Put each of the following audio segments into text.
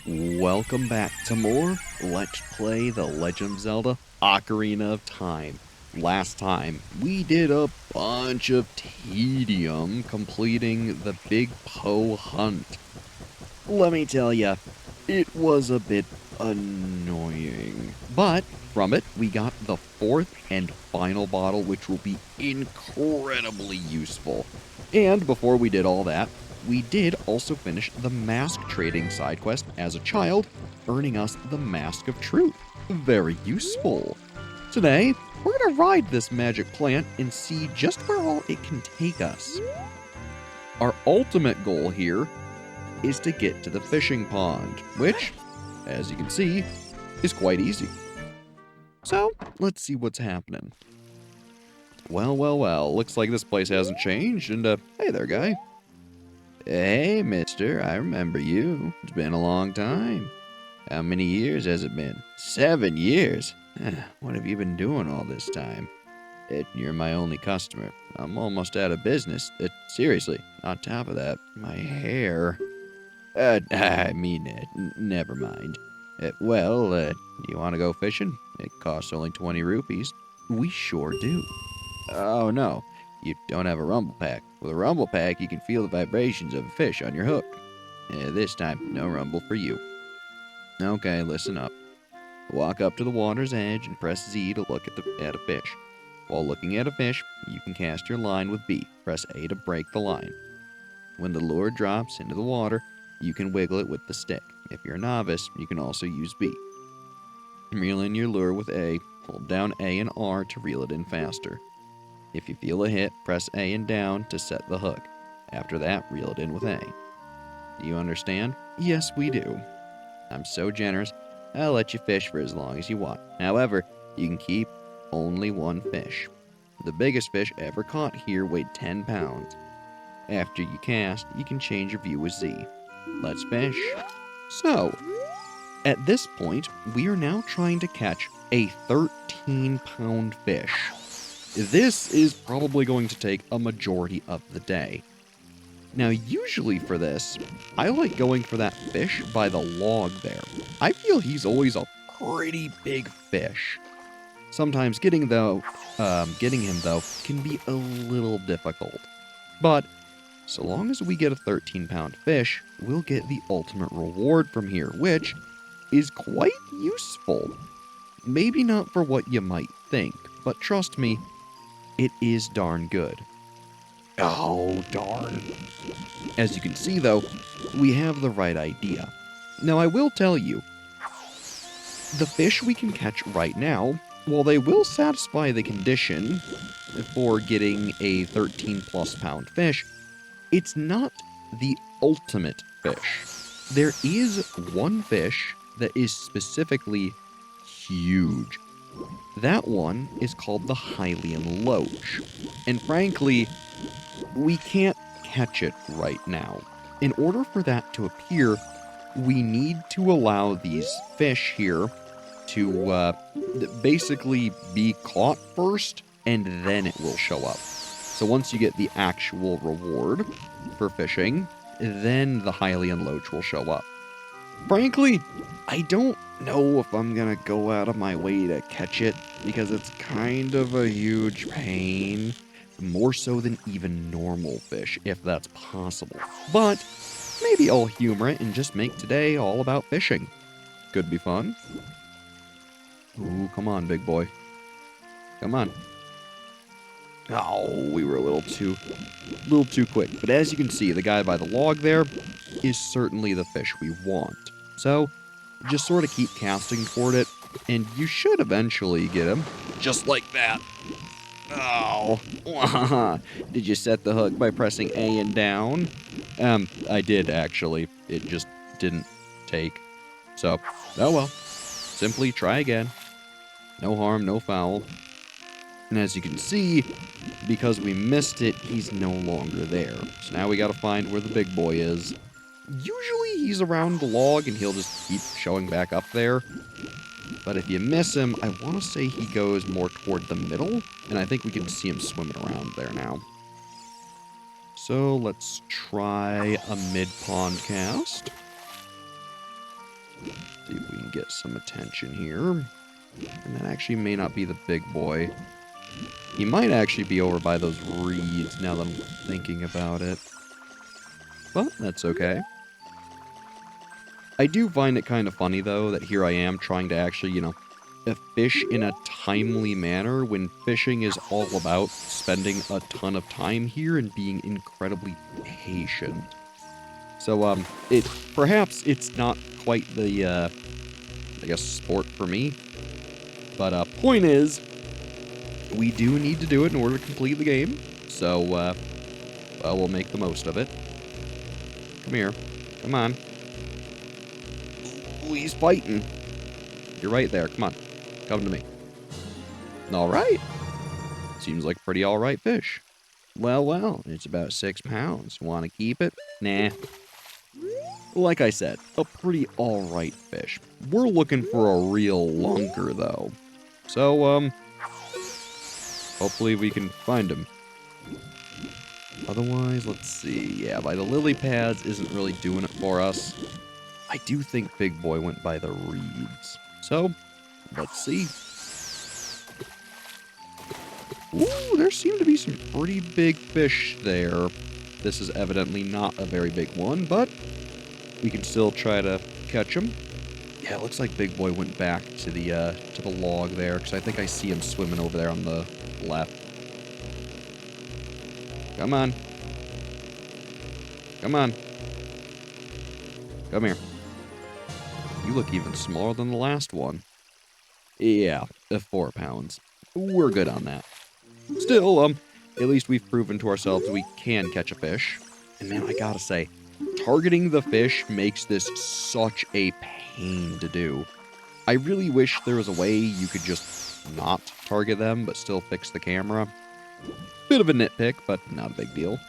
Welcome back to more Let's Play The Legend of Zelda Ocarina of Time. Last time, we did a bunch of tedium completing the Big Poe hunt. Let me tell ya, it was a bit annoying. But from it, we got the fourth and final bottle, which will be incredibly useful. And before we did all that, we did also finish the mask trading side quest as a child, earning us the Mask of Truth. Very useful. Today, we're going to ride this magic plant and see just where all it can take us. Our ultimate goal here is to get to the fishing pond, which, as you can see, is quite easy. So, let's see what's happening. Well, looks like this place hasn't changed, and hey there, guy. Hey, mister, I remember you. It's been a long time. How many years has it been? 7 years? What have you been doing all this time? You're my only customer. I'm almost out of business. Seriously, on top of that, my hair. Never mind. You want to go fishing? It costs only 20 rupees. We sure do. Oh no, you don't have a rumble pack. With a rumble pack, you can feel the vibrations of a fish on your hook. This time, no rumble for you. Okay, listen up. Walk up to the water's edge and press Z to look at a fish. While looking at a fish, you can cast your line with B. Press A to break the line. When the lure drops into the water, you can wiggle it with the stick. If you're a novice, you can also use B. Reel in your lure with A. Hold down A and R to reel it in faster. If you feel a hit, press A and down to set the hook. After that, reel it in with A. Do you understand? Yes, we do. I'm so generous, I'll let you fish for as long as you want. However, you can keep only one fish. The biggest fish ever caught here weighed 10 pounds. After you cast, you can change your view with Z. Let's fish. So, at this point, we are now trying to catch a 13-pound fish. This is probably going to take a majority of the day. Now, usually for this, I like going for that fish by the log there. I feel he's always a pretty big fish. Sometimes getting him though can be a little difficult. But so long as we get a 13-pound fish, we'll get the ultimate reward from here, which is quite useful. Maybe not for what you might think, but trust me, it is darn good. Oh, darn. As you can see, though, we have the right idea. Now, I will tell you, the fish we can catch right now, while they will satisfy the condition for getting a 13-plus pound fish, it's not the ultimate fish. There is one fish that is specifically huge. That one is called the Hylian Loach. And frankly, we can't catch it right now. In order for that to appear, we need to allow these fish here to basically be caught first, and then it will show up. So once you get the actual reward for fishing, then the Hylian Loach will show up. Frankly, I don't know if I'm gonna go out of my way to catch it, because it's kind of a huge pain. More so than even normal fish, if that's possible. But maybe I'll humor it and just make today all about fishing. Could be fun. Ooh, come on, big boy. Come on. Oh, we were a little too quick. But as you can see, the guy by the log there is certainly the fish we want. So, just sort of keep casting toward it, and you should eventually get him. Just like that. Oh, did you set the hook by pressing A and down? I did actually. It just didn't take. So, oh well. Simply try again. No harm, no foul. And as you can see, because we missed it, he's no longer there. So now we gotta find where the big boy is. Usually he's around the log and he'll just keep showing back up there. But if you miss him, I want to say he goes more toward the middle, and I think we can see him swimming around there now. So let's try a mid-pond cast. get some attention here. And that actually may not be the big boy. He might actually be over by those reeds now that I'm thinking about it. But that's okay. I do find it kind of funny, though, that here I am trying to actually, fish in a timely manner when fishing is all about spending a ton of time here and being incredibly patient. So, perhaps it's not quite the, I guess, sport for me. But, point is, we do need to do it in order to complete the game. So, well, we'll make the most of it. Come here. Come on. Ooh, he's fighting. You're right there. Come on. Come to me. Alright. Seems like a pretty alright fish. Well, it's about 6 pounds. Want to keep it? Nah. Like I said, a pretty alright fish. We're looking for a real lunker, though. So, hopefully we can find him. Otherwise, let's see. Yeah, by the lily pads isn't really doing it for us. I do think Big Boy went by the reeds. So, let's see. Ooh, there seem to be some pretty big fish there. This is evidently not a very big one, but we can still try to catch him. Yeah, it looks like Big Boy went back to the log there, because I think I see him swimming over there on the left. Come on. Come on. Come here. You look even smaller than the last one. Yeah, 4 pounds. We're good on that. Still, at least we've proven to ourselves we can catch a fish. And man, I gotta say, targeting the fish makes this such a pain to do. I really wish there was a way you could just not target them, but still fix the camera. Bit of a nitpick, but not a big deal.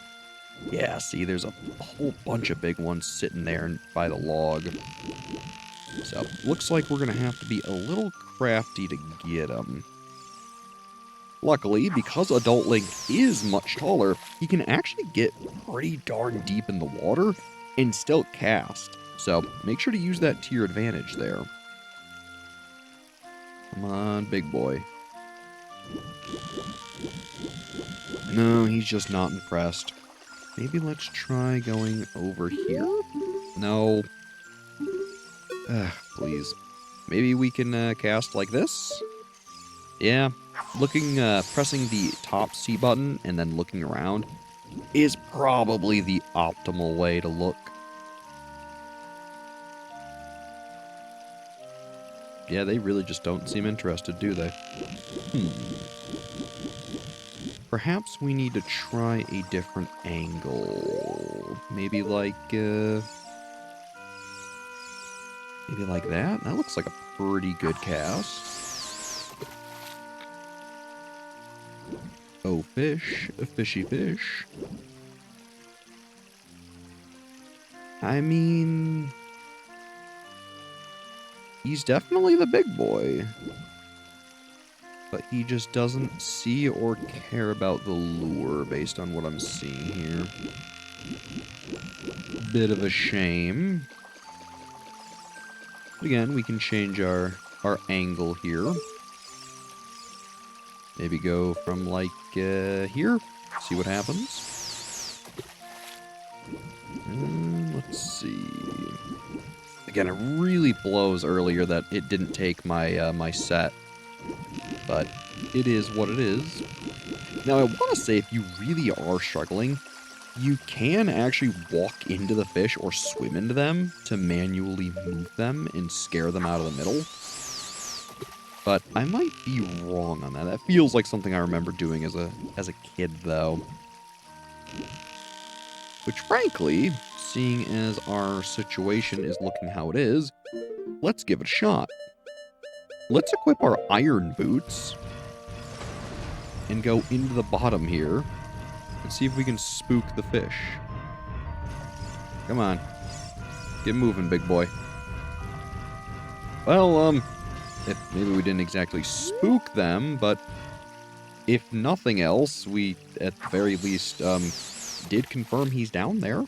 Yeah, see, there's a whole bunch of big ones sitting there by the log. So, looks like we're going to have to be a little crafty to get them. Luckily, because Adult Link is much taller, he can actually get pretty darn deep in the water and still cast. So, make sure to use that to your advantage there. Come on, big boy. No, he's just not impressed. Maybe let's try going over here? No. Please. Maybe we can cast like this? Yeah. Pressing the top C button and then looking around is probably the optimal way to look. Yeah, they really just don't seem interested, do they? Perhaps we need to try a different angle. Maybe like that? That looks like a pretty good cast. Oh, fish. A fishy fish. I mean, he's definitely the big boy. But he just doesn't see or care about the lure based on what I'm seeing here. Bit of a shame. But again, we can change our angle here. Maybe go from like here. See what happens. Let's see. Again, it really blows earlier that it didn't take my my set. But it is what it is. Now, I want to say if you really are struggling, you can actually walk into the fish or swim into them to manually move them and scare them out of the middle. But I might be wrong on that. That feels like something I remember doing as a kid, though. Which, frankly, seeing as our situation is looking how it is, let's give it a shot. Let's equip our iron boots and go into the bottom here and see if we can spook the fish. Come on. Get moving, big boy. Well, if maybe we didn't exactly spook them, but if nothing else, we at the very least did confirm he's down there.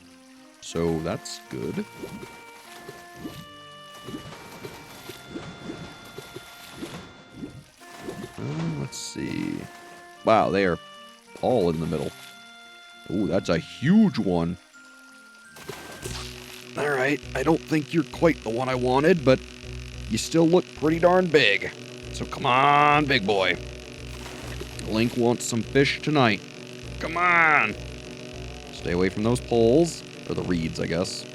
So that's good. see. Wow, they are all in the middle. Ooh, that's a huge one. Alright, I don't think you're quite the one I wanted, but you still look pretty darn big. So come on, big boy. Link wants some fish tonight. Come on. Stay away from those poles. Or the reeds, I guess.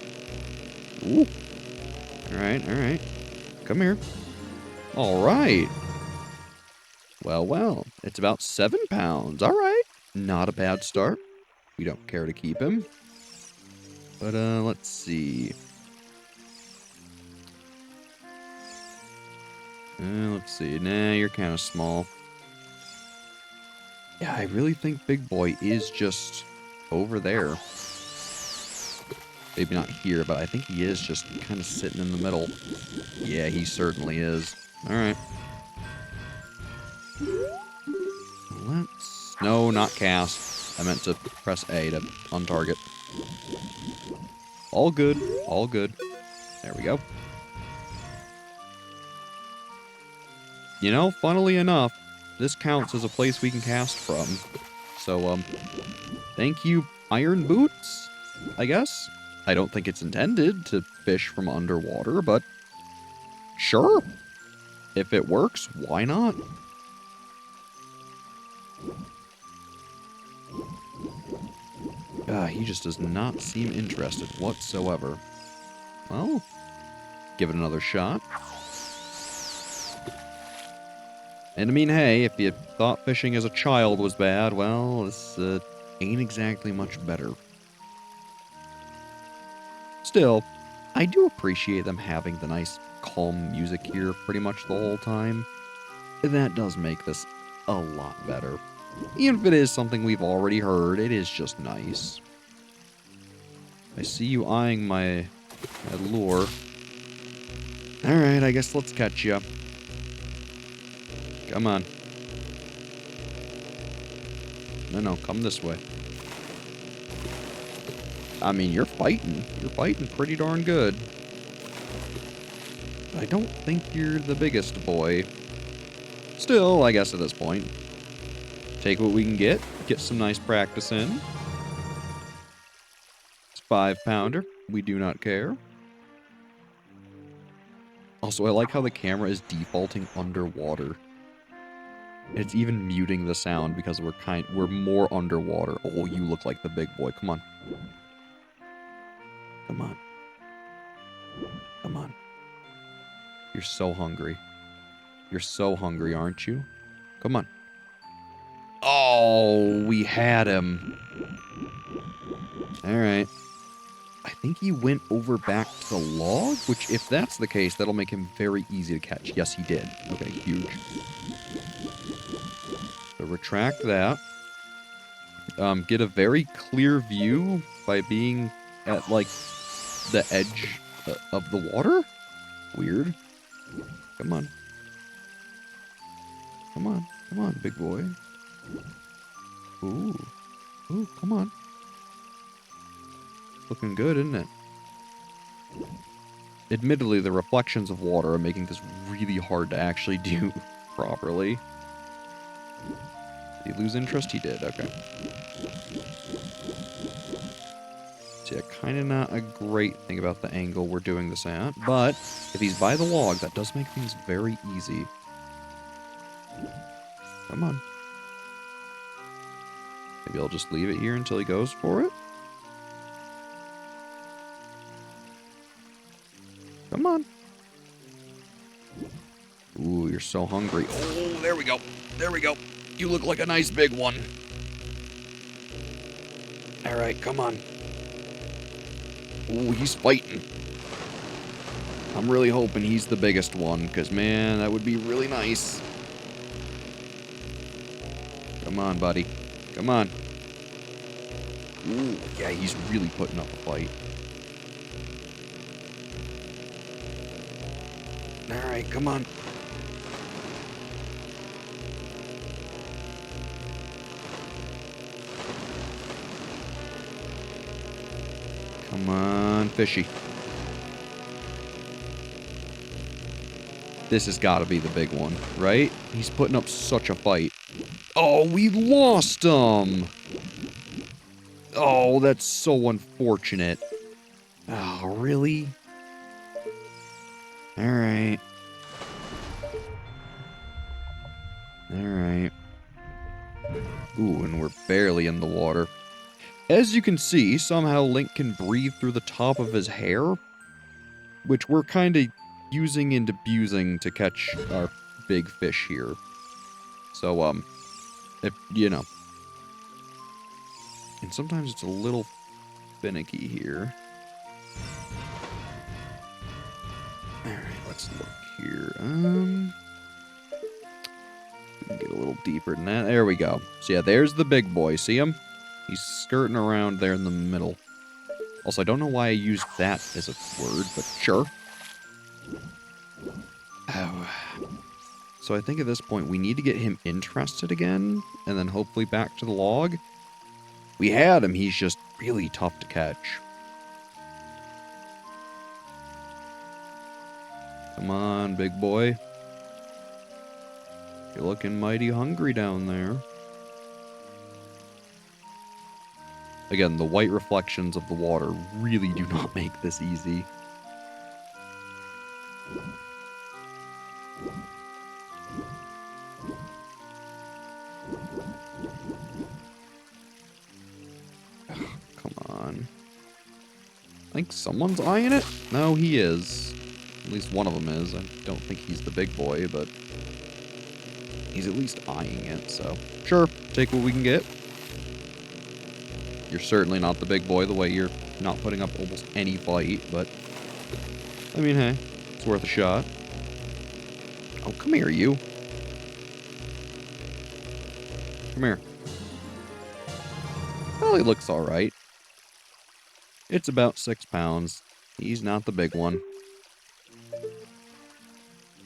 Ooh. Alright, alright. Come here. Alright. Well, well. It's about 7 pounds. Alright. Not a bad start. We don't care to keep him. But, let's see. Let's see. Nah, you're kind of small. Yeah, I really think Big Boy is just over there. Maybe not here, but I think he is just kind of sitting in the middle. Yeah, he certainly is. Alright. Let's... No, not cast. I meant to press A to untarget. All good. All good. There we go. You know, funnily enough, this counts as a place we can cast from. So, thank you, Iron Boots, I guess? I don't think it's intended to fish from underwater, but sure. If it works, why not? He just does not seem interested whatsoever. Well, give it another shot. And I mean, hey, if you thought fishing as a child was bad, well, this ain't exactly much better. Still, I do appreciate them having the nice, calm music here pretty much the whole time. That does make this a lot better. Even if it is something we've already heard, it is just nice. I see you eyeing my lure. Alright, I guess let's catch you. Come on. No, come this way. I mean, you're fighting. You're fighting pretty darn good. I don't think you're the biggest boy. Still, I guess at this point. Take what we can get some nice practice in. It's 5-pounder. We do not care. Also, I like how the camera is defaulting underwater. It's even muting the sound because we're more underwater. Oh, you look like the big boy. Come on. Come on. Come on. You're so hungry. You're so hungry, aren't you? Come on. Oh, we had him. Alright. I think he went over back to the log, which if that's the case, that'll make him very easy to catch. Yes, he did. Okay, huge. So retract that. Get a very clear view by being at, like, the edge of the water? Weird. Come on. Come on. Come on, big boy. Ooh. Ooh, come on. Looking good, isn't it? Admittedly, the reflections of water are making this really hard to actually do properly. Did he lose interest? He did, okay. So yeah, kind of not a great thing about the angle we're doing this at, but if he's by the log, that does make things very easy. Come on. Maybe I'll just leave it here until he goes for it. Come on. Ooh, you're so hungry. Oh, there we go. There we go. You look like a nice big one. All right, come on. Ooh, he's fighting. I'm really hoping he's the biggest one, because, man, that would be really nice. Come on, buddy. Come on. Ooh, yeah, he's really putting up a fight. All right, come on. Come on, fishy. This has got to be the big one, right? He's putting up such a fight. Oh, we lost him! Oh, that's so unfortunate. Oh, really? Alright. Alright. Ooh, and we're barely in the water. As you can see, somehow Link can breathe through the top of his hair, which we're kind of using and abusing to catch our big fish here. So, if, you know. And sometimes it's a little finicky here. Alright, let's look here. We can get a little deeper than that. There we go. So yeah, there's the big boy. See him? He's skirting around there in the middle. Also, I don't know why I used that as a word, but sure. Oh. So I think at this point we need to get him interested again, and then hopefully back to the log. We had him, he's just really tough to catch. Come on, big boy. You're looking mighty hungry down there. Again, the white reflections of the water really do not make this easy. Come on. I think someone's eyeing it? No, he is. At least one of them is. I don't think he's the big boy, but he's at least eyeing it, so sure, take what we can get. You're certainly not the big boy the way you're not putting up almost any fight, but I mean, hey, it's worth a shot. Oh, come here, you. Come here. Well, he looks alright. It's about 6 pounds. He's not the big one.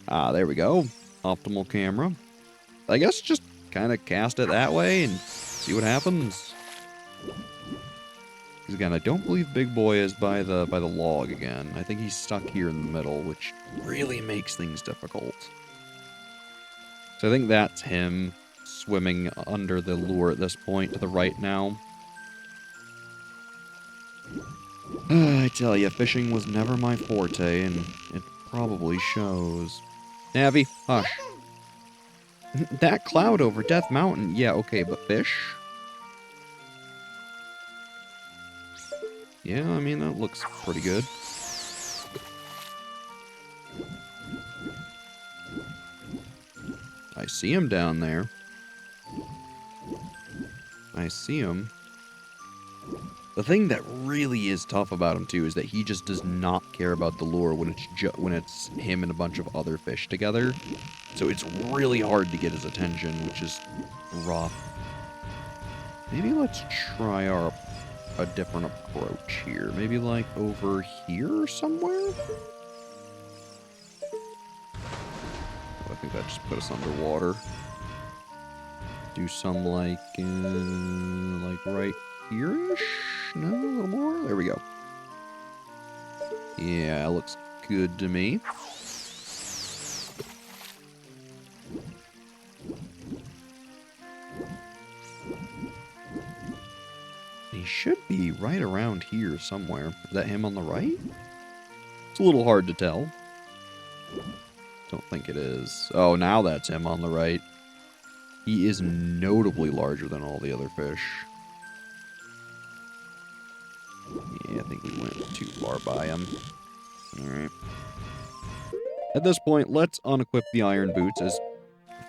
Ah, there we go. Optimal camera. I guess just kind of cast it that way and see what happens. Because again, I don't believe Big Boy is by the log again. I think he's stuck here in the middle, which really makes things difficult. So I think that's him swimming under the lure at this point to the right now. I tell you, fishing was never my forte, and it probably shows. Navi, hush. That cloud over Death Mountain, yeah, okay, but fish? Yeah, I mean, that looks pretty good. I see him down there. I see him. The thing that really is tough about him, too, is that he just does not care about the lure when it's him and a bunch of other fish together. So it's really hard to get his attention, which is rough. Maybe let's try a different approach here. Maybe, like, over here somewhere? Oh, I think that just put us underwater. Do some, like right here-ish? No, a little more? There we go. Yeah, looks good to me. He should be right around here somewhere. Is that him on the right? It's a little hard to tell. Don't think it is. Oh, now that's him on the right. He is notably larger than all the other fish. Yeah, I think we went too far by him. Alright. At this point, let's unequip the iron boots, as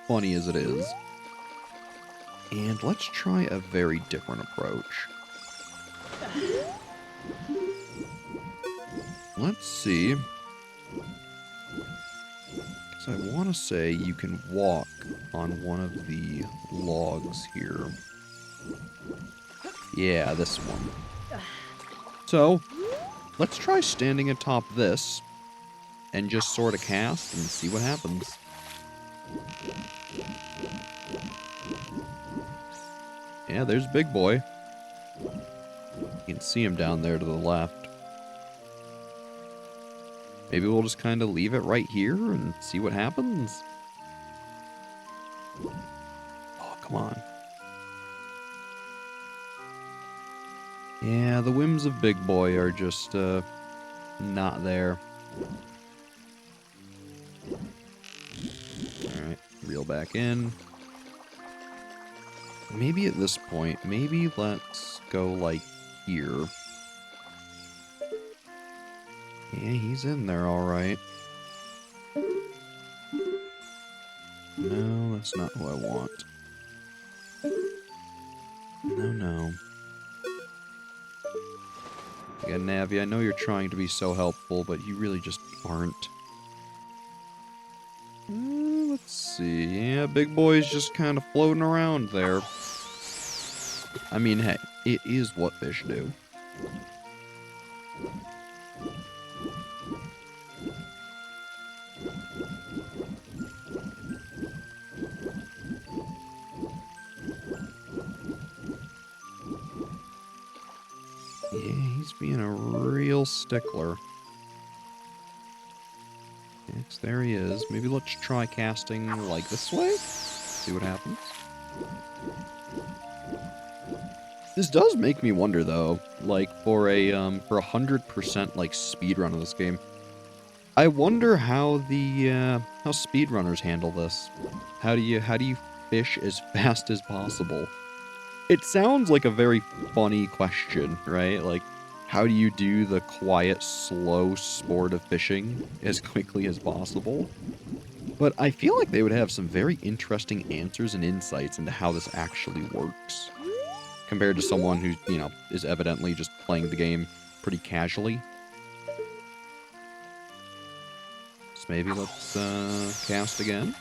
funny as it is. And let's try a very different approach. Let's see. So I want to say you can walk on one of the logs here. Yeah, this one. So, let's try standing atop this and just sort of cast and see what happens. Yeah, there's Big Boy. You can see him down there to the left. Maybe we'll just kind of leave it right here and see what happens. Oh, come on. Yeah, the whims of Big Boy are just, not there. Alright, reel back in. Maybe at this point, maybe let's go, like, here. Yeah, he's in there alright. No, that's not who I want. No, no. Yeah, Navi, I know you're trying to be so helpful, but you really just aren't. Let's see. Yeah, Big Boy's just kind of floating around there. I mean, hey, it is what fish do. Yeah, he's being a real stickler. Yes, there he is. Maybe let's try casting, like, this way? See what happens. This does make me wonder, though, like, for a 100%, like, speedrun of this game, I wonder how the, how speedrunners handle this. How do you fish as fast as possible? It sounds like a very funny question, right? Like, how do you do the quiet, slow sport of fishing as quickly as possible? But I feel like they would have some very interesting answers and insights into how this actually works. Compared to someone who, you know, is evidently just playing the game pretty casually. So maybe let's, cast again.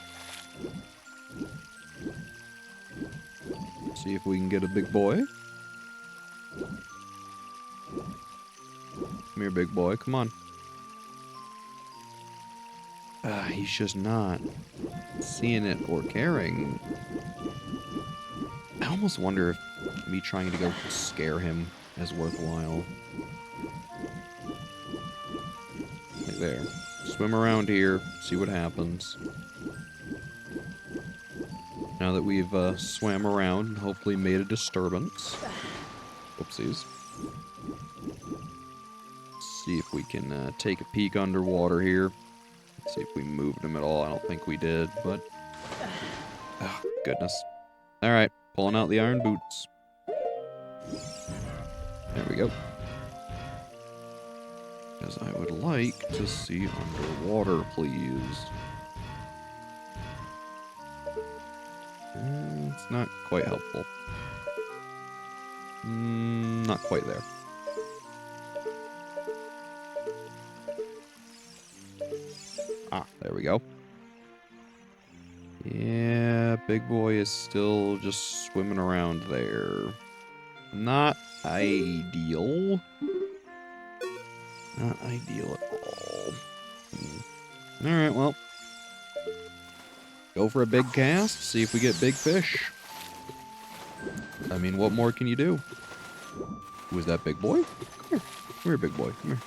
See if we can get a big boy. Come here, big boy. Come on. He's just not seeing it or caring. I almost wonder if me trying to go scare him is worthwhile. Like there. Swim around here, see what happens. Now that we've swam around and hopefully made a disturbance. Oopsies. See if we can take a peek underwater here. Let's see if we moved him at all. I don't think we did, but... Oh, goodness. Alright, pulling out the iron boots. There we go. Because I would like to see underwater, please. It's not quite helpful. Not quite there. Ah, there we go. Yeah, big boy is still just swimming around there. Not ideal. Not ideal at all. Alright, well. Go for a big cast, see if we get big fish. I mean, what more can you do? Who is that, big boy? Come here. Come here, big boy. Come here.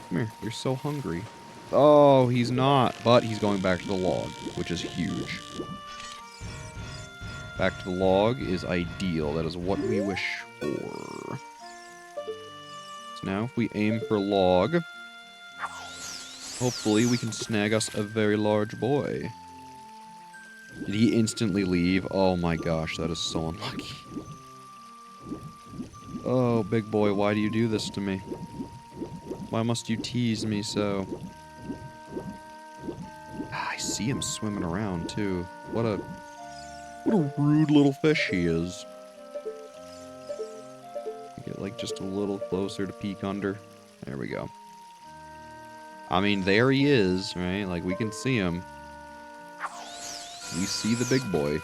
Come here. You're so hungry. Oh, he's not. But he's going back to the log, which is huge. Back to the log is ideal. That is what we wish for. So now if we aim for log, hopefully we can snag us a very large boy. Did he instantly leave? Oh my gosh, that is so unlucky. Oh, big boy, why do you do this to me? Why must you tease me so? Ah, I see him swimming around, too. What a rude little fish he is. Get, like, just a little closer to peek under. There we go. I mean, there he is, right? Like, we can see him. We see the big boy.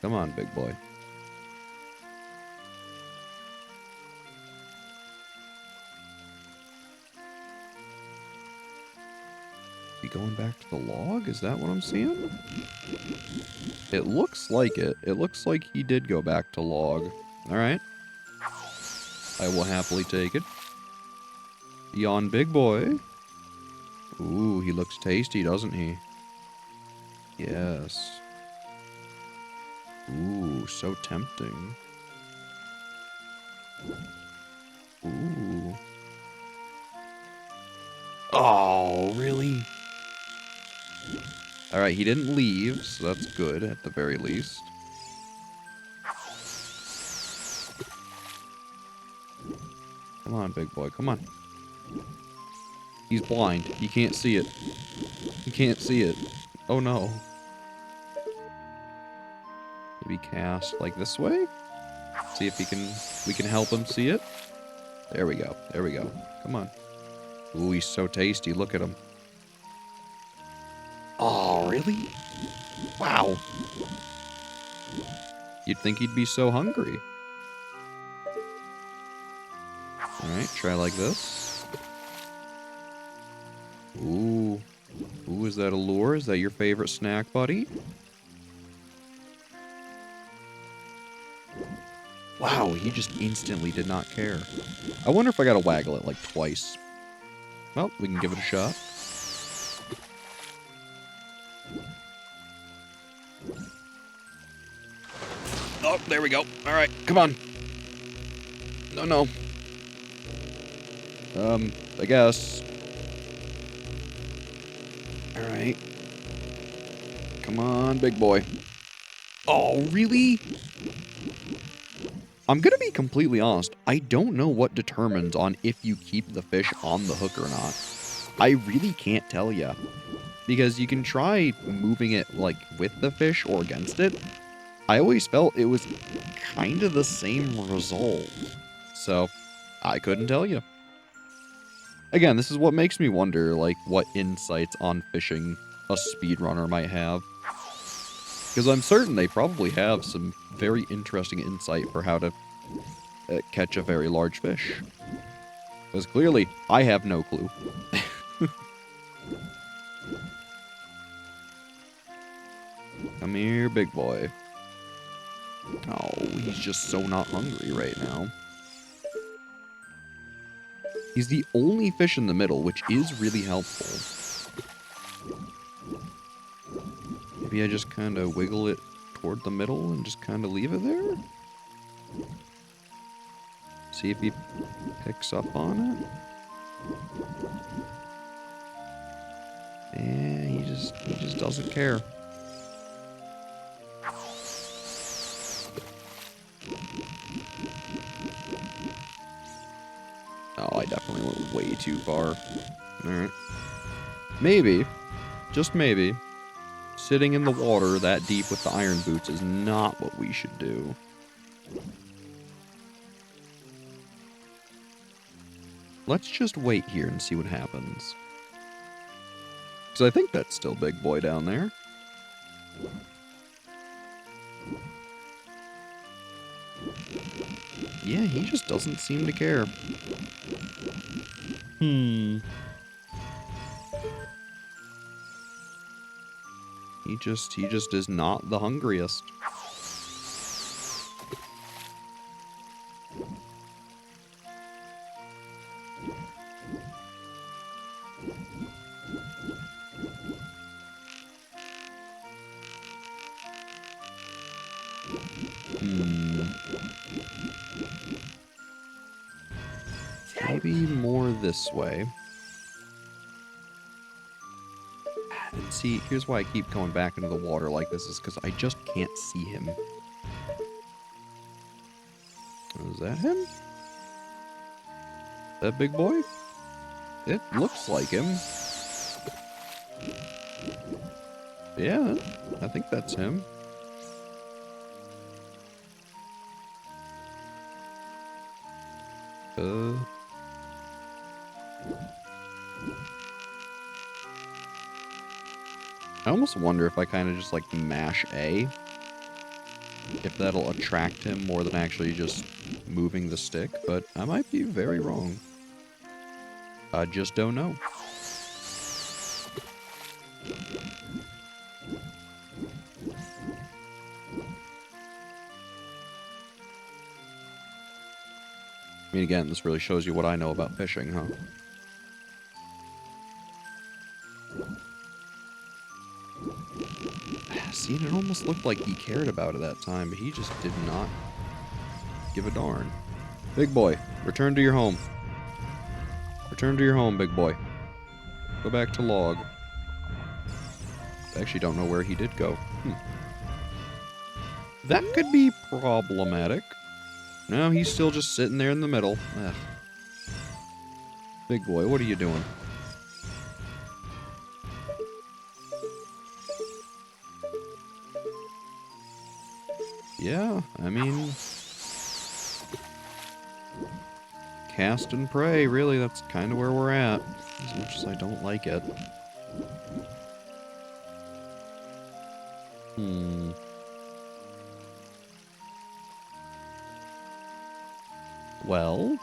Come on, big boy. Be going back to the log? Is that what I'm seeing? It looks like it. It looks like he did go back to log. Alright. I will happily take it. Yawn big boy. Ooh, he looks tasty, doesn't he? Yes. Ooh, so tempting. Ooh. Oh, really? Alright, he didn't leave, so that's good at the very least. Come on, big boy, come on. He's blind. He can't see it. He can't see it. Oh no. Maybe cast like this way? See if we can help him see it. There we go. There we go. Come on. Ooh, he's so tasty. Look at him. Oh, really? Wow. You'd think he'd be so hungry. Alright, try like this. Ooh. Ooh, is that a lure? Is that your favorite snack, buddy? Wow, he just instantly did not care. I wonder if I gotta waggle it like twice. Well, we can give it a shot. Oh, there we go. Alright, come on. No, no. I guess. Alright. Come on, big boy. Oh, really? I'm gonna be completely honest. I don't know what determines on if you keep the fish on the hook or not. I really can't tell you. Because you can try moving it, like, with the fish or against it. I always felt it was kind of the same result. So, I couldn't tell you. Again, this is what makes me wonder, like, what insights on fishing a speedrunner might have. Because I'm certain they probably have some very interesting insight for how to catch a very large fish. Because clearly, I have no clue. Come here, big boy. Oh, he's just so not hungry right now. He's the only fish in the middle, which is really helpful. Maybe I just kind of wiggle it toward the middle and just kind of leave it there? See if he picks up on it. Yeah, he just doesn't care. Oh, I definitely went way too far. Alright. Maybe, just maybe, sitting in the water that deep with the iron boots is not what we should do. Let's just wait here and see what happens. Because I think that's still big boy down there. Yeah, he just doesn't seem to care. He just is not the hungriest. Maybe more this way. And see, here's why I keep going back into the water like this, is because I just can't see him. Is that him? That big boy? It looks like him. Yeah, I think that's him. I almost wonder if I kind of just like mash A, if that'll attract him more than actually just moving the stick, but I might be very wrong. I just don't know. I mean, again, this really shows you what I know about fishing, huh? See, it almost looked like he cared about it that time, but he just did not give a darn. Big boy, return to your home. Return to your home, big boy. Go back to log. I actually don't know where he did go. That could be problematic. No, he's still just sitting there in the middle. Ugh. Big boy, what are you doing? Yeah, I mean... cast and pray, really, that's kind of where we're at. As much as I don't like it. Well,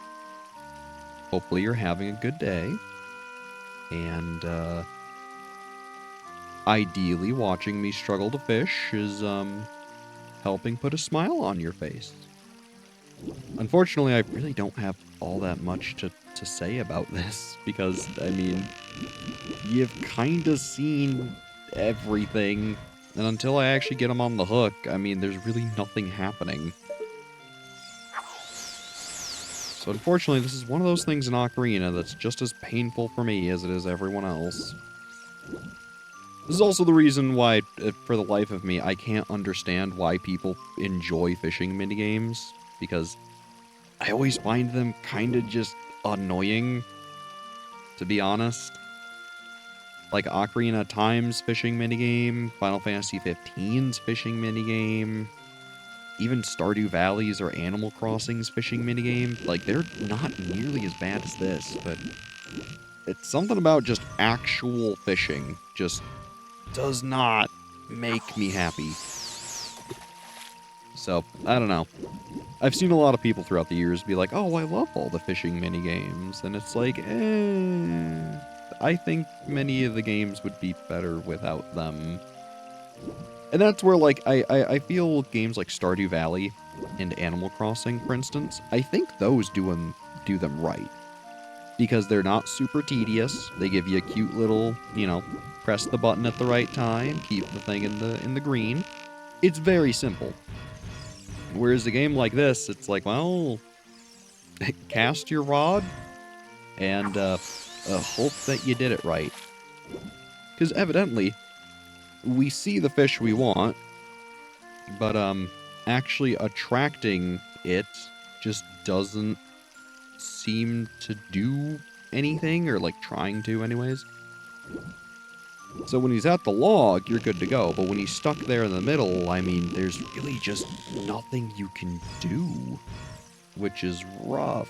hopefully you're having a good day. And, ideally watching me struggle to fish is, helping put a smile on your face. Unfortunately, I really don't have all that much to say about this, because, I mean, you've kind of seen everything, and until I actually get them on the hook, I mean, there's really nothing happening. So unfortunately, this is one of those things in Ocarina that's just as painful for me as it is everyone else. This is also the reason why, for the life of me, I can't understand why people enjoy fishing minigames, because I always find them kind of just annoying, to be honest. Like Ocarina of Time's fishing minigame, Final Fantasy XV's fishing minigame, even Stardew Valley's or Animal Crossing's fishing minigame. Like, they're not nearly as bad as this, but it's something about just actual fishing just does not make me happy. So, I don't know. I've seen a lot of people throughout the years be like, oh, I love all the fishing minigames. And it's like, I think many of the games would be better without them. And that's where, like, I feel games like Stardew Valley and Animal Crossing, for instance, I think those do them right. Because they're not super tedious. They give you a cute little, you know, press the button at the right time, keep the thing in the green. It's very simple. Whereas a game like this, it's like, well, cast your rod and hope that you did it right. Because evidently, we see the fish we want, but actually attracting it just doesn't seem to do anything, or like trying to anyways. So when he's at the log, you're good to go, but when he's stuck there in the middle, I mean, there's really just nothing you can do, which is rough.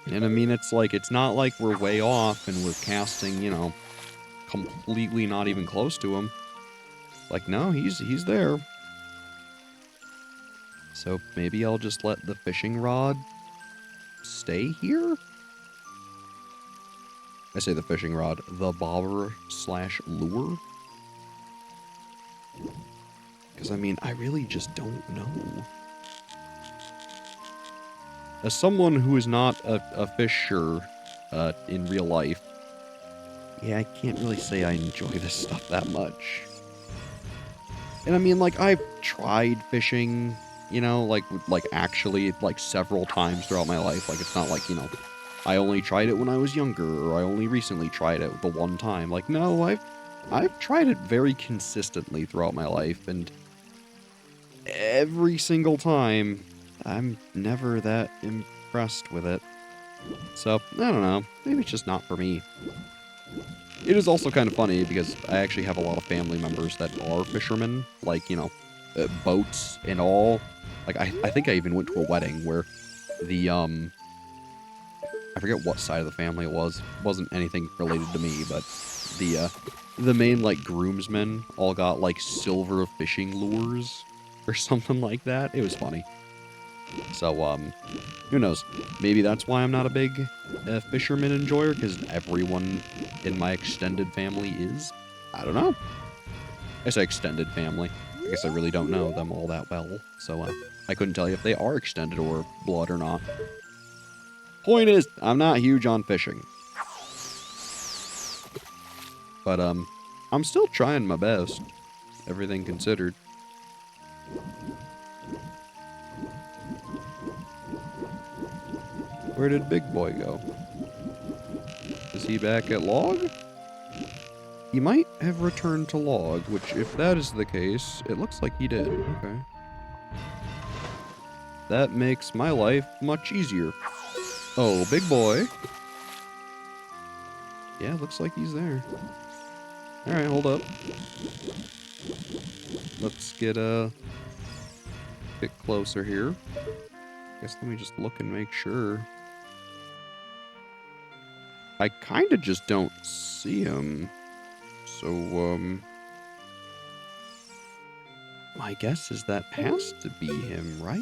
And I mean, it's like, it's not like we're way off and we're casting, you know, completely not even close to him. Like, no, he's there. So maybe I'll just let the fishing rod stay here? I say the fishing rod, the bobber/lure. Because, I mean, I really just don't know. As someone who is not a fisher in real life, yeah, I can't really say I enjoy this stuff that much. And I mean, like, I've tried fishing, you know, like actually, like, several times throughout my life. Like, it's not like, you know, I only tried it when I was younger, or I only recently tried it the one time. Like, no, I've tried it very consistently throughout my life, and every single time, I'm never that impressed with it. So, I don't know. Maybe it's just not for me. It is also kind of funny because I actually have a lot of family members that are fishermen, like, you know, boats and all. Like, I think I even went to a wedding where the, I forget what side of the family it was. It wasn't anything related to me, but the main, like, groomsmen all got, like, silver fishing lures or something like that. It was funny. So, who knows? Maybe that's why I'm not a big fisherman enjoyer, because everyone in my extended family is. I don't know. I say extended family. I guess I really don't know them all that well, so I couldn't tell you if they are extended or blood or not. Point is, I'm not huge on fishing. But, I'm still trying my best, everything considered. Where did Big Boy go? Is he back at Log? He might have returned to Log, which, if that is the case, it looks like he did. Okay. That makes my life much easier. Oh, Big Boy. Yeah, looks like he's there. Alright, hold up. Let's get a bit closer here. Guess let me just look and make sure. I kind of just don't see him. So, my guess is that has to be him, right?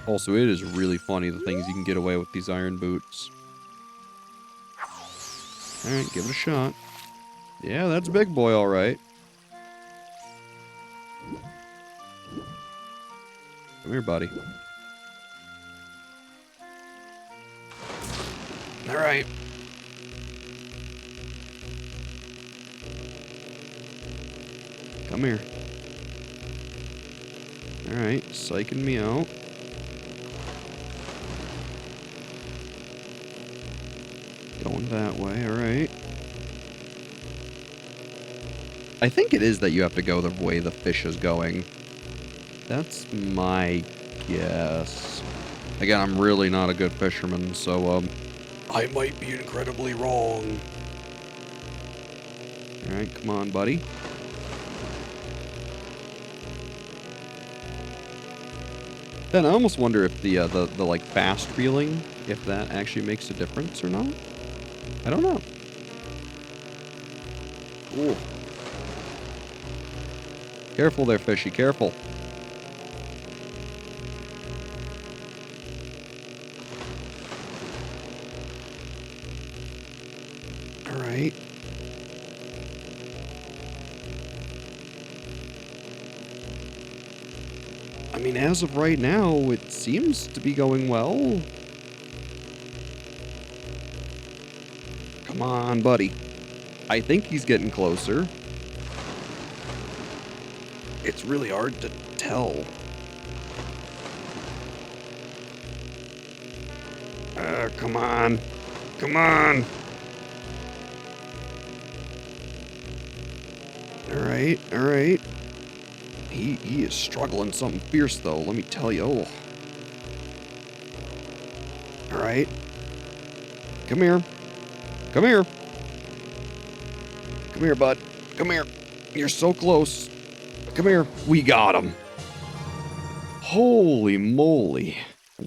Also, it is really funny the things you can get away with these iron boots. Alright, give it a shot. Yeah, that's Big Boy, alright. Come here, buddy. Alright. Come here. Alright, psyching me out. Going that way, alright. I think it is that you have to go the way the fish is going. That's my guess. Again, I'm really not a good fisherman, so, I might be incredibly wrong. Alright, come on, buddy. Then I almost wonder if the like, fast reeling, if that actually makes a difference or not. I don't know. Ooh. Careful there, fishy, careful. Alright. I mean, as of right now, it seems to be going well. Come on, buddy. I think he's getting closer. It's really hard to tell. Come on. Come on. Alright, alright. He is struggling something fierce, though, let me tell you. Oh. Alright. Come here. Come here. Come here, bud. Come here. You're so close. Come here. We got him. Holy moly.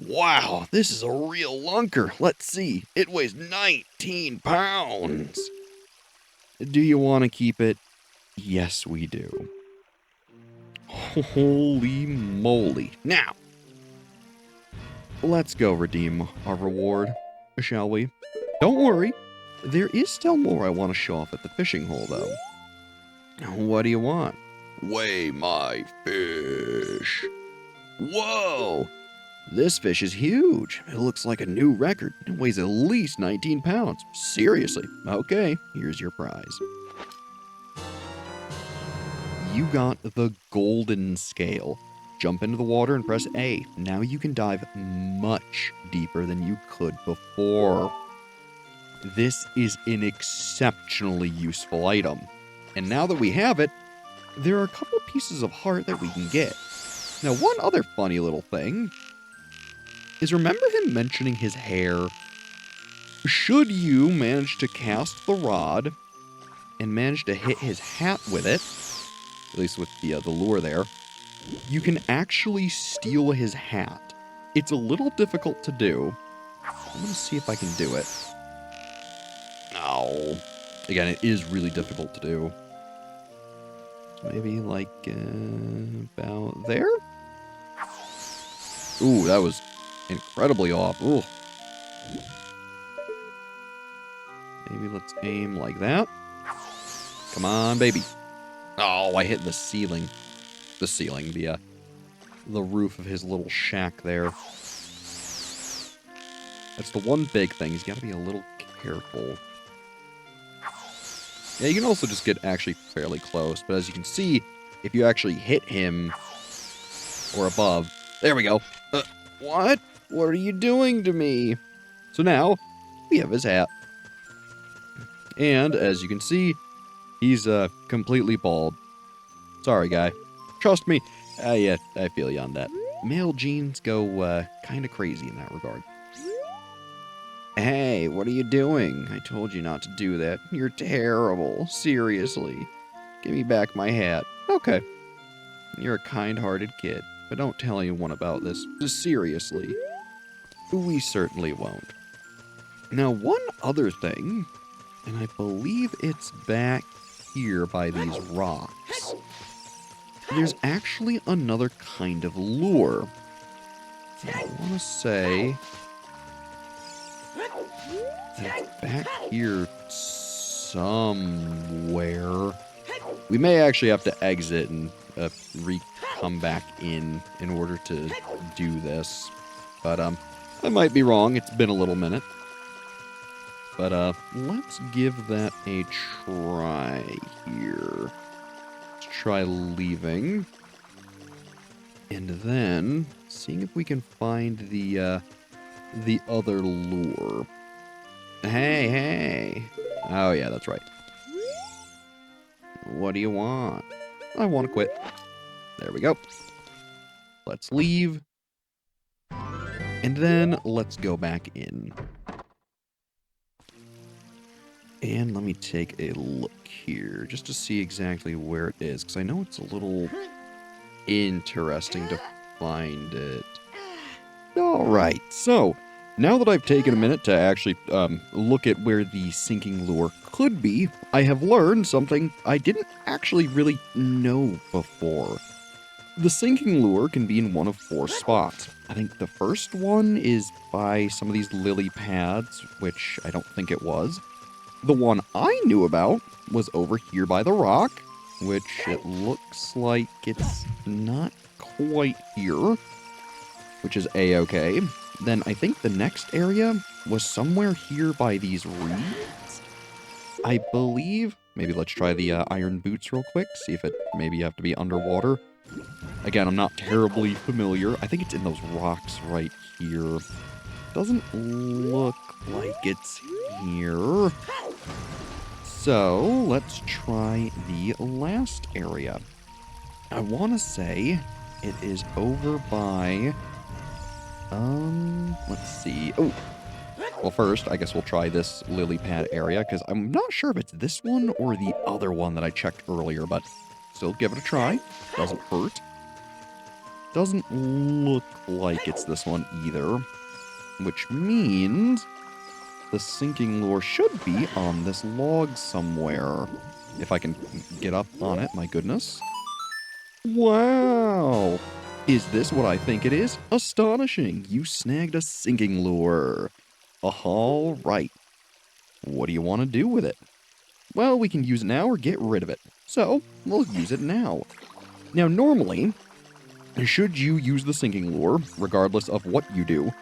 Wow, this is a real lunker. Let's see. It weighs 19 pounds. Do you want to keep it? Yes, we do. Holy moly. Now, let's go redeem our reward, shall we? Don't worry. There is still more I want to show off at the fishing hole, though. What do you want? Weigh my fish. Whoa! This fish is huge. It looks like a new record. It weighs at least 19 pounds. Seriously. Okay, here's your prize. You got the golden scale. Jump into the water and press A. Now you can dive much deeper than you could before. This is an exceptionally useful item. And now that we have it, there are a couple pieces of heart that we can get. Now, one other funny little thing is, remember him mentioning his hair? Should you manage to cast the rod and manage to hit his hat with it, at least with the lure there, you can actually steal his hat. It's a little difficult to do. I'm going to see if I can do it. Ow. Again, it is really difficult to do. So maybe like about there? Ooh, that was incredibly off. Ooh. Maybe let's aim like that. Come on, baby. Oh, I hit the ceiling. The ceiling, the roof of his little shack there. That's the one big thing. He's got to be a little careful. Yeah, you can also just get actually fairly close, but as you can see, if you actually hit him or above, there we go. What? What are you doing to me? So now, we have his hat. And as you can see, he's completely bald. Sorry, guy. Trust me. Yeah, I feel you on that. Male genes go kind of crazy in that regard. Hey, what are you doing? I told you not to do that. You're terrible. Seriously. Give me back my hat. Okay. You're a kind-hearted kid, but don't tell anyone about this. Seriously. We certainly won't. Now, one other thing, and I believe it's back here by these rocks. There's actually another kind of lure. I want to say that it's back here somewhere. We may actually have to exit and come back in order to do this. But I might be wrong. It's been a little minute. But let's give that a try here. Let's try leaving. And then seeing if we can find the other lure. Hey, hey. Oh yeah, that's right. What do you want? I want to quit. There we go. Let's leave. And then let's go back in. And let me take a look here just to see exactly where it is, because I know it's a little interesting to find it. Alright, so now that I've taken a minute to actually look at where the sinking lure could be, I have learned something I didn't actually really know before. The sinking lure can be in one of 4 spots. I think the first one is by some of these lily pads, which I don't think it was. The one I knew about was over here by the rock, which it looks like it's not quite here, which is A-okay. Then I think the next area was somewhere here by these reeds. I believe, maybe let's try the iron boots real quick, see if it maybe you have to be underwater. Again, I'm not terribly familiar. I think it's in those rocks right here. Doesn't look like it's here. So, let's try the last area. I want to say it is over by... let's see. Oh, well first, I guess we'll try this lily pad area, because I'm not sure if it's this one or the other one that I checked earlier, but still give it a try. Doesn't hurt. Doesn't look like it's this one either, which means the sinking lure should be on this log somewhere. If I can get up on it, my goodness. Wow! Is this what I think it is? Astonishing! You snagged a sinking lure. All right. What do you want to do with it? Well, we can use it now or get rid of it. So, we'll use it now. Now, normally, should you use the sinking lure, regardless of what you do,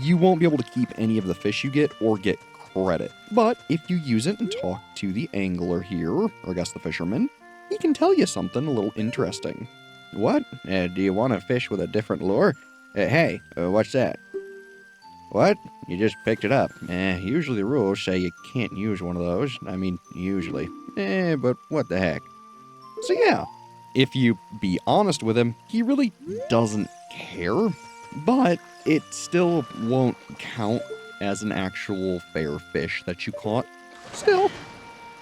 you won't be able to keep any of the fish you get or get credit. But if you use it and talk to the angler here, or I guess the fisherman, he can tell you something a little interesting. What? Do you want to fish with a different lure? Hey, what's that? What? You just picked it up. Usually the rules say you can't use one of those. I mean, usually. But what the heck? So yeah, if you be honest with him, he really doesn't care, but it still won't count as an actual fair fish that you caught. Still,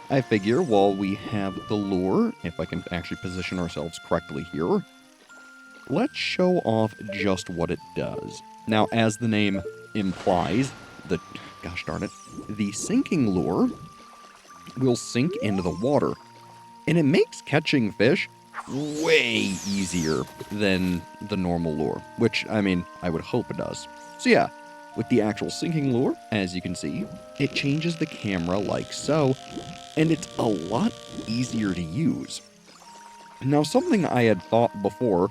I figure while we have the lure, if I can actually position ourselves correctly here, let's show off just what it does. Now, as the name implies, gosh darn it, the sinking lure will sink into the water, and it makes catching fish way easier than the normal lure, which, I mean, I would hope it does. So yeah, with the actual sinking lure, as you can see, it changes the camera like so, and it's a lot easier to use. Now, something I had thought before,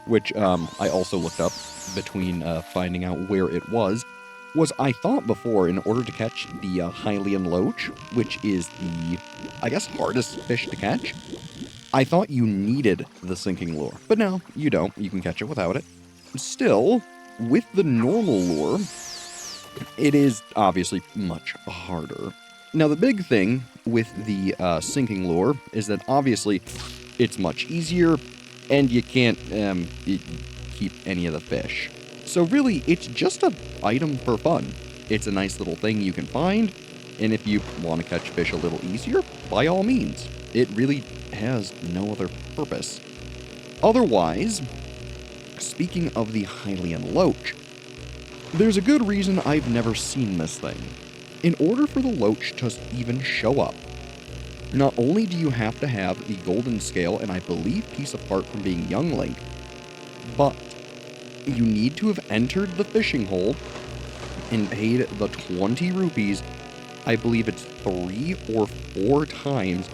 which I also looked up between finding out where it was, was I thought before, in order to catch the Hylian Loach, which is the, I guess, hardest fish to catch, I thought you needed the sinking lure. But no, you don't. You can catch it without it. Still, with the normal lure, it is obviously much harder. Now, the big thing with the sinking lure is that obviously it's much easier, and you can't keep any of the fish. So really, it's just an item for fun. It's a nice little thing you can find, and if you want to catch fish a little easier, by all means. It really has no other purpose. Otherwise, speaking of the Hylian Loach, there's a good reason I've never seen this thing. In order for the Loach to even show up, not only do you have to have the golden scale and I believe piece apart from being young Link, but you need to have entered the fishing hole and paid the 20 rupees, I believe it's 3 or 4 times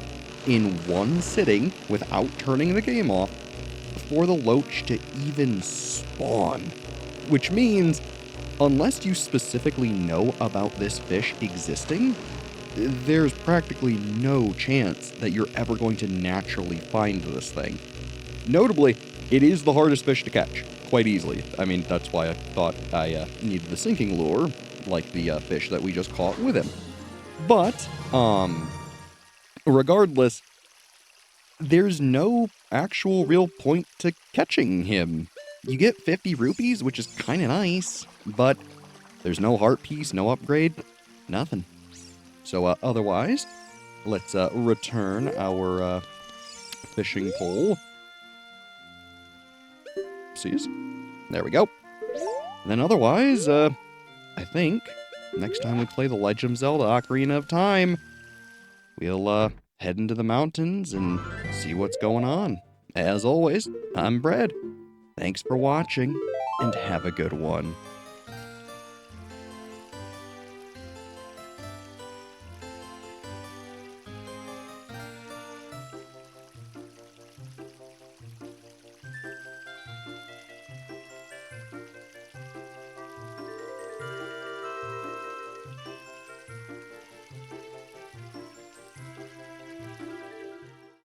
in one sitting without turning the game off for the Loach to even spawn. Which means, unless you specifically know about this fish existing, there's practically no chance that you're ever going to naturally find this thing. Notably, it is the hardest fish to catch, quite easily. I mean, that's why I thought I needed the sinking lure, like the fish that we just caught with him. But, regardless, there's no actual real point to catching him. You get 50 rupees, which is kind of nice, but there's no heart piece, no upgrade, nothing. So, otherwise, let's return our fishing pole. Oopsies. There we go. And then otherwise, I think next time we play The Legend of Zelda Ocarina of Time, we'll head into the mountains and see what's going on. As always, I'm Brad. Thanks for watching, and have a good one.